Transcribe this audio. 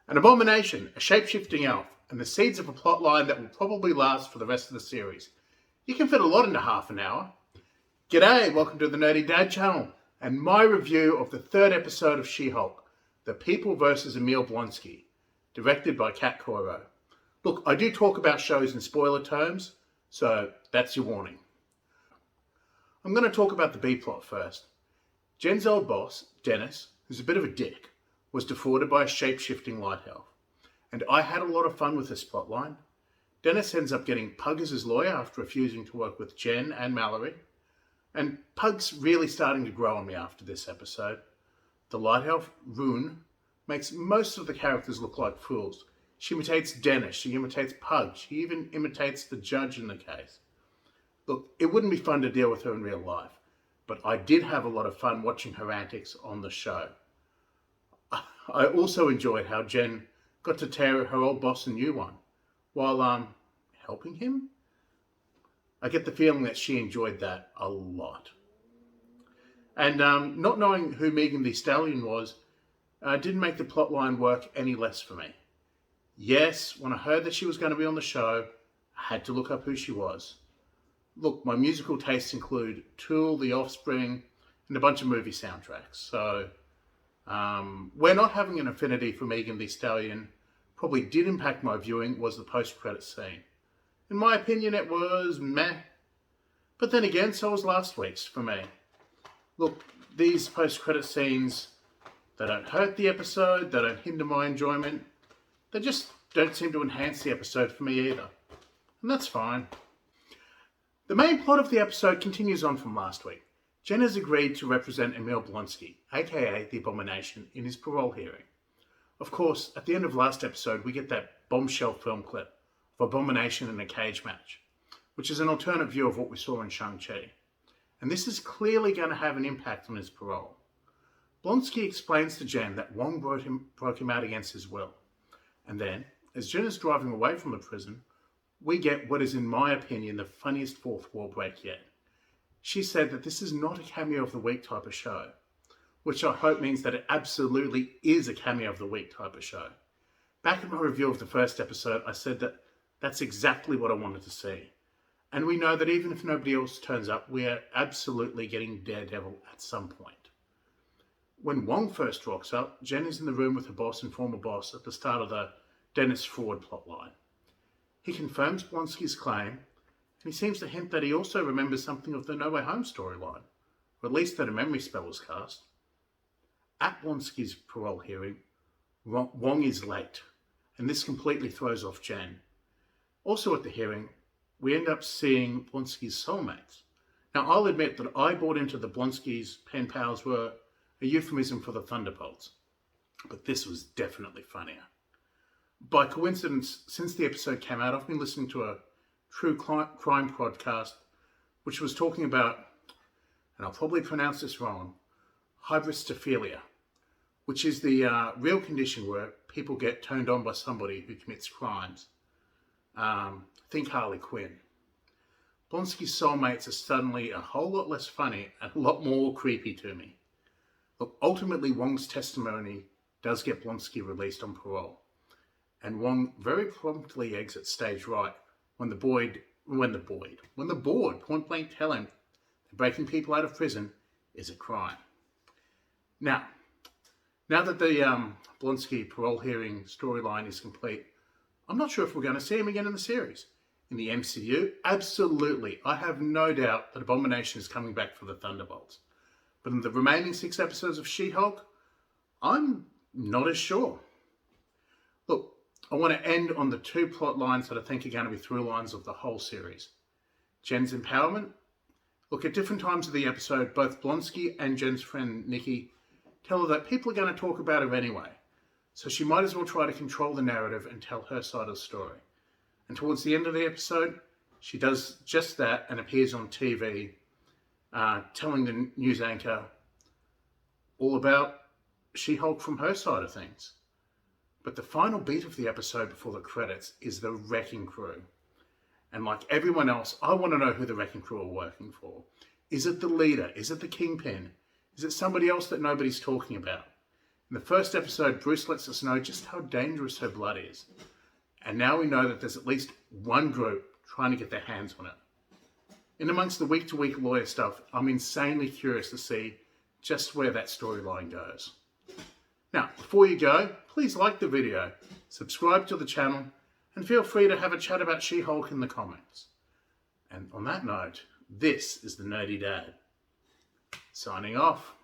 An abomination, a shape-shifting elf, and the seeds of a plotline that will probably last for the rest of the series. You can fit a lot into half an hour. G'day, welcome to the Nerdy Dad channel, and my review of the third episode of She-Hulk, The People vs. Emil Blonsky, directed by Kat Coiro. Look, I do talk about shows in spoiler terms, so that's your warning. I'm going to talk about the B-plot first. Jen's old boss, Dennis, who's a bit of a dick, was defrauded by a shape-shifting light elf. And I had a lot of fun with this plotline. Dennis ends up getting Pug as his lawyer after refusing to work with Jen and Mallory. And Pug's really starting to grow on me after this episode. The light elf, Rune, makes most of the characters look like fools. She imitates Dennis, she imitates Pug, she even imitates the judge in the case. Look, it wouldn't be fun to deal with her in real life, but I did have a lot of fun watching her antics on the show. I also enjoyed how Jen got to tear her old boss a new one while helping him. I get the feeling that she enjoyed that a lot. And not knowing who Megan Thee Stallion was didn't make the plotline work any less for me. Yes, when I heard that she was going to be on the show, I had to look up who she was. Look, my musical tastes include Tool, The Offspring, and a bunch of movie soundtracks. So where not having an affinity for Megan Thee Stallion probably did impact my viewing was the post-credits scene. In my opinion, it was meh. But then again, so was last week's for me. Look, these post-credit scenes, they don't hurt the episode, they don't hinder my enjoyment. They just don't seem to enhance the episode for me either. And that's fine. The main plot of the episode continues on from last week. Jen has agreed to represent Emil Blonsky, aka the Abomination, in his parole hearing. Of course, at the end of last episode, we get that bombshell film clip of Abomination in a cage match, which is an alternate view of what we saw in Shang-Chi. And this is clearly going to have an impact on his parole. Blonsky explains to Jen that Wong broke him out against his will. And then, as Jen is driving away from the prison, we get what is, in my opinion, the funniest fourth wall break yet. She said that this is not a cameo of the week type of show, which I hope means that it absolutely is a cameo of the week type of show. Back in my review of the first episode, I said that that's exactly what I wanted to see. And we know that even if nobody else turns up, we are absolutely getting Daredevil at some point. When Wong first rocks up, Jen is in the room with her boss and former boss at the start of the Dennis fraud plotline. He confirms Blonsky's claim, and he seems to hint that he also remembers something of the No Way Home storyline, or at least that a memory spell was cast. At Blonsky's parole hearing, Wong is late, and this completely throws off Jen. Also at the hearing, we end up seeing Blonsky's soulmates. Now, I'll admit that I bought into the Blonsky's pen pals were a euphemism for the Thunderbolts, but this was definitely funnier. By coincidence, since the episode came out, I've been listening to a true crime podcast, which was talking about, and I'll probably pronounce this wrong, hybristophilia, which is the real condition where people get turned on by somebody who commits crimes. Think Harley Quinn. Blonsky's soulmates are suddenly a whole lot less funny and a lot more creepy to me. Look, ultimately Wong's testimony does get Blonsky released on parole, and Wong very promptly exits stage right when the board point blank tell him that breaking people out of prison is a crime. Now that the Blonsky parole hearing storyline is complete, I'm not sure if we're going to see him again in the series. In the MCU, absolutely. I have no doubt that Abomination is coming back for the Thunderbolts. But in the remaining 6 episodes of She-Hulk, I'm not as sure. Look, I want to end on the 2 plot lines that I think are going to be through lines of the whole series. Jen's empowerment. Look, at different times of the episode, both Blonsky and Jen's friend Nikki tell her that people are going to talk about her anyway, so she might as well try to control the narrative and tell her side of the story. And towards the end of the episode, she does just that and appears on TV, telling the news anchor all about She-Hulk from her side of things. But the final beat of the episode before the credits is the Wrecking Crew. And like everyone else, I want to know who the Wrecking Crew are working for. Is it the leader? Is it the Kingpin? Is it somebody else that nobody's talking about? In the first episode, Bruce lets us know just how dangerous her blood is. And now we know that there's at least one group trying to get their hands on it. In amongst the week-to-week lawyer stuff, I'm insanely curious to see just where that storyline goes. Now, before you go, please like the video, subscribe to the channel, and feel free to have a chat about She-Hulk in the comments. And on that note, this is the Nerdy Dad, signing off.